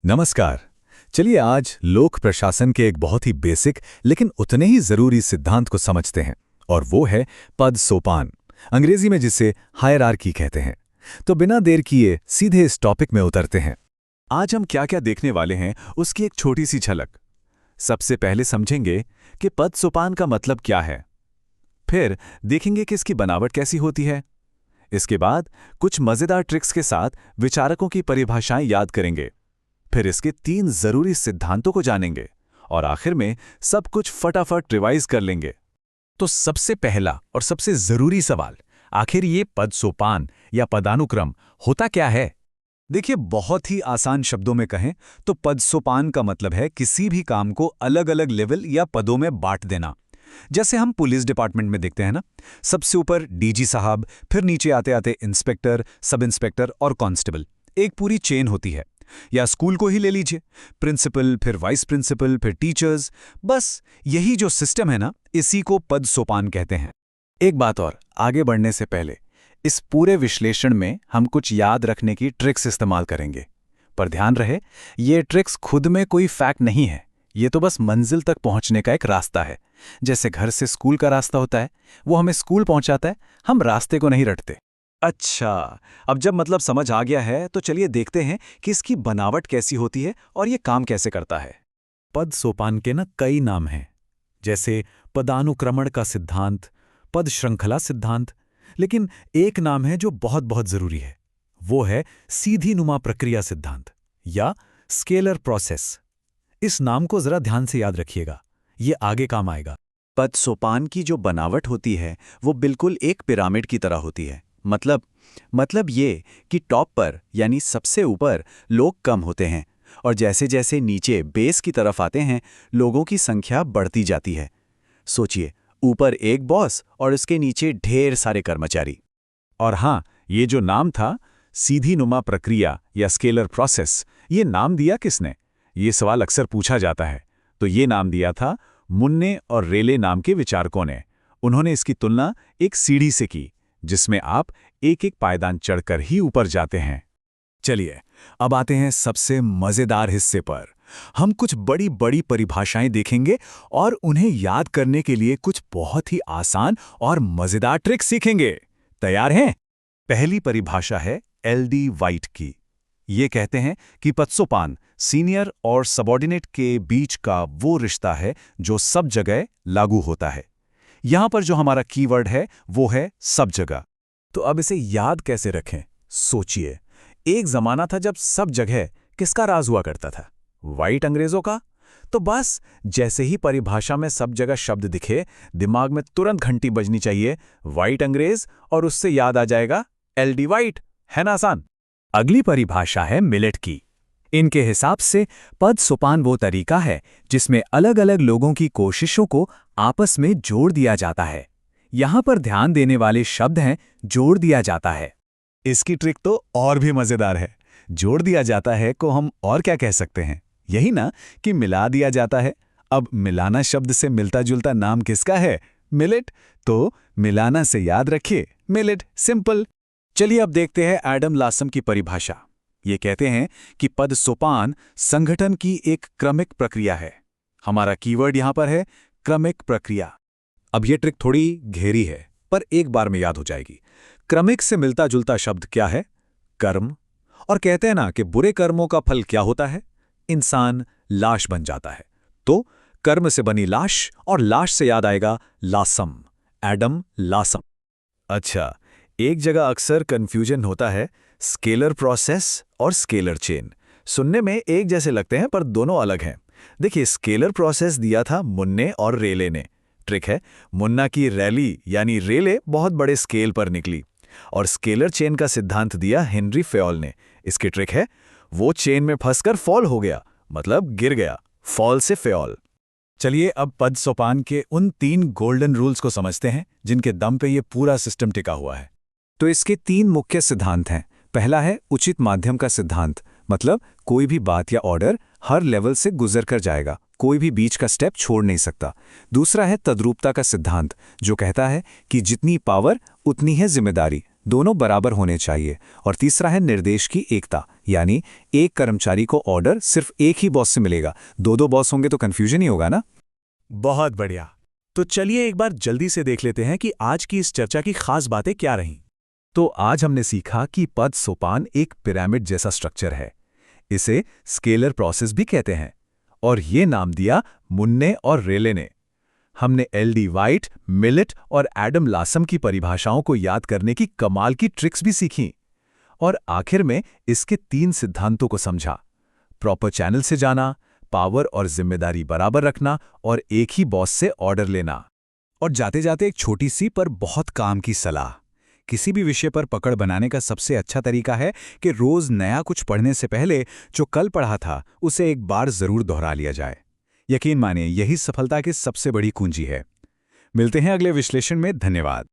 नमस्कार। चलिए आज लोक प्रशासन के एक बहुत ही बेसिक लेकिन उतने ही जरूरी सिद्धांत को समझते हैं और वो है पद सोपान, अंग्रेजी में जिसे हायरार्की कहते हैं। तो बिना देर किए सीधे इस टॉपिक में उतरते हैं। आज हम क्या क्या देखने वाले हैं उसकी एक छोटी सी झलक। सबसे पहले समझेंगे कि पद सोपान का मतलब क्या है, फिर देखेंगे कि इसकी बनावट कैसी होती है। इसके बाद कुछ मजेदार ट्रिक्स के साथ विचारकों की परिभाषाएं याद करेंगे, फिर इसके 3 जरूरी सिद्धांतों को जानेंगे और आखिर में सब कुछ फटाफट रिवाइज कर लेंगे। तो सबसे पहला और सबसे जरूरी सवाल, आखिर ये पद सोपान या पदानुक्रम होता क्या है? देखिए, बहुत ही आसान शब्दों में कहें तो पद सोपान का मतलब है किसी भी काम को अलग अलग लेवल या पदों में बांट देना। जैसे हम पुलिस डिपार्टमेंट में देखते हैं ना, सबसे ऊपर डीजी साहब, फिर नीचे आते आते इंस्पेक्टर, सब इंस्पेक्टर और कांस्टेबल, एक पूरी चेन होती है। या स्कूल को ही ले लीजिए, प्रिंसिपल, फिर वाइस प्रिंसिपल, फिर टीचर्स। बस यही जो सिस्टम है ना, इसी को पद सोपान कहते हैं। एक बात और, आगे बढ़ने से पहले इस पूरे विश्लेषण में हम कुछ याद रखने की ट्रिक्स इस्तेमाल करेंगे। पर ध्यान रहे, ये ट्रिक्स खुद में कोई फैक्ट नहीं है, ये तो बस मंजिल तक पहुंचने का एक रास्ता है। जैसे घर से स्कूल का रास्ता होता है, वो हमें स्कूल पहुंचाता है, हम रास्ते को नहीं रटते। अच्छा, अब जब मतलब समझ आ गया है तो चलिए देखते हैं कि इसकी बनावट कैसी होती है और ये काम कैसे करता है। पद सोपान के कई नाम हैं, जैसे पदानुक्रमण का सिद्धांत, पद श्रृंखला सिद्धांत, लेकिन एक नाम है जो बहुत बहुत जरूरी है, वो है सीधी नुमा प्रक्रिया सिद्धांत या स्केलर प्रोसेस। इस नाम को जरा ध्यान से याद रखिएगा, ये आगे काम आएगा। पद सोपान की जो बनावट होती है वो बिल्कुल एक पिरामिड की तरह होती है। मतलब ये कि टॉप पर यानी सबसे ऊपर लोग कम होते हैं और जैसे जैसे नीचे बेस की तरफ आते हैं लोगों की संख्या बढ़ती जाती है। सोचिए, ऊपर एक बॉस और उसके नीचे ढेर सारे कर्मचारी। और हाँ, ये जो नाम था सीधी नुमा प्रक्रिया या स्केलर प्रोसेस, ये नाम दिया किसने? ये सवाल अक्सर पूछा जाता है। तो ये नाम दिया था मुन्ने और रेले नाम के विचारकों ने। उन्होंने इसकी तुलना एक सीढ़ी से की जिसमें आप एक एक पायदान चढ़कर ही ऊपर जाते हैं। चलिए अब आते हैं सबसे मजेदार हिस्से पर। हम कुछ बड़ी बड़ी परिभाषाएं देखेंगे और उन्हें याद करने के लिए कुछ बहुत ही आसान और मजेदार ट्रिक्स सीखेंगे। तैयार हैं? पहली परिभाषा है एल.डी. वाइट की। ये कहते हैं कि पद सोपान सीनियर और सबॉर्डिनेट के बीच का वो रिश्ता है जो सब जगह लागू होता है। यहां पर जो हमारा कीवर्ड है वो है सब जगह। तो अब इसे याद कैसे रखें? सोचिए, एक जमाना था जब सब जगह किसका राज हुआ करता था? वाइट अंग्रेजों का। तो बस जैसे ही परिभाषा में सब जगह शब्द दिखे, दिमाग में तुरंत घंटी बजनी चाहिए, वाइट अंग्रेज, और उससे याद आ जाएगा एल.डी. वाइट। है ना आसान? अगली परिभाषा है मिलेट की। इनके हिसाब से पद सोपान वो तरीका है जिसमें अलग अलग लोगों की कोशिशों को आपस में जोड़ दिया जाता है। यहां पर ध्यान देने वाले शब्द हैं जोड़ दिया जाता है। इसकी ट्रिक तो और भी मजेदार है। जोड़ दिया जाता है को हम और क्या कह सकते हैं? यही ना कि मिला दिया जाता है। अब मिलाना शब्द से मिलता जुलता नाम किसका है? मिलेट। तो मिलाना से याद रखिए, मिलेट। सिंपल। चलिए अब देखते हैं एडम लासम की परिभाषा। ये कहते हैं कि पद सोपान संगठन की एक क्रमिक प्रक्रिया है। हमारा कीवर्ड यहां पर है क्रमिक प्रक्रिया। अब ये ट्रिक थोड़ी गहरी है पर एक बार में याद हो जाएगी। क्रमिक से मिलता जुलता शब्द क्या है? कर्म। और कहते हैं ना कि बुरे कर्मों का फल क्या होता है? इंसान लाश बन जाता है। तो कर्म से बनी लाश, और लाश से याद आएगा लासम, एडम लासम। अच्छा, एक जगह अक्सर कंफ्यूजन होता है, स्केलर प्रोसेस और स्केलर चेन। सुनने में एक जैसे लगते हैं पर दोनों अलग हैं। देखिए, स्केलर प्रोसेस दिया था मुन्ने और रेले ने। ट्रिक है, मुन्ना की रैली यानी रेले बहुत बड़े स्केल पर निकली। और स्केलर चेन का सिद्धांत दिया हेनरी फेयोल ने। इसकी ट्रिक है, वो चेन में फंसकर फॉल हो गया, मतलब गिर गया। फॉल से फेयोल। चलिए अब पद सोपान के उन 3 गोल्डन रूल्स को समझते हैं जिनके दम पे ये पूरा सिस्टम टिका हुआ है। तो इसके 3 मुख्य सिद्धांत हैं। पहला है उचित माध्यम का सिद्धांत, मतलब कोई भी बात या ऑर्डर हर लेवल से गुजर कर जाएगा, कोई भी बीच का स्टेप छोड़ नहीं सकता। दूसरा है तद्रूपता का सिद्धांत, जो कहता है कि जितनी पावर उतनी है जिम्मेदारी। दोनों बराबर होने चाहिए। और तीसरा है निर्देश की एकता, यानी एक कर्मचारी को ऑर्डर सिर्फ एक ही बॉस से मिलेगा, दो बॉस होंगे तो कंफ्यूजन ही होगा ना। बहुत बढ़िया। तो चलिए एक बार जल्दी से देख लेते हैं कि आज की इस चर्चा की खास बातें क्या रहीं। तो आज हमने सीखा कि पद सोपान एक पिरामिड जैसा स्ट्रक्चर है। इसे स्केलर प्रोसेस भी कहते हैं और ये नाम दिया मुन्ने और रेले ने। हमने एल.डी. वाइट, मिलेट और एडम लासम की परिभाषाओं को याद करने की कमाल की ट्रिक्स भी सीखीं। और आखिर में इसके 3 सिद्धांतों को समझा: प्रॉपर चैनल से जाना, पावर और जिम्मेदारी बराबर रखना और एक ही बॉस से ऑर्डर लेना। और जाते जाते एक छोटी सी पर बहुत काम की सलाह। किसी भी विषय पर पकड़ बनाने का सबसे अच्छा तरीका है कि रोज नया कुछ पढ़ने से पहले जो कल पढ़ा था उसे एक बार जरूर दोहरा लिया जाए। यकीन मानिए, यही सफलता की सबसे बड़ी कुंजी है। मिलते हैं अगले विश्लेषण में। धन्यवाद।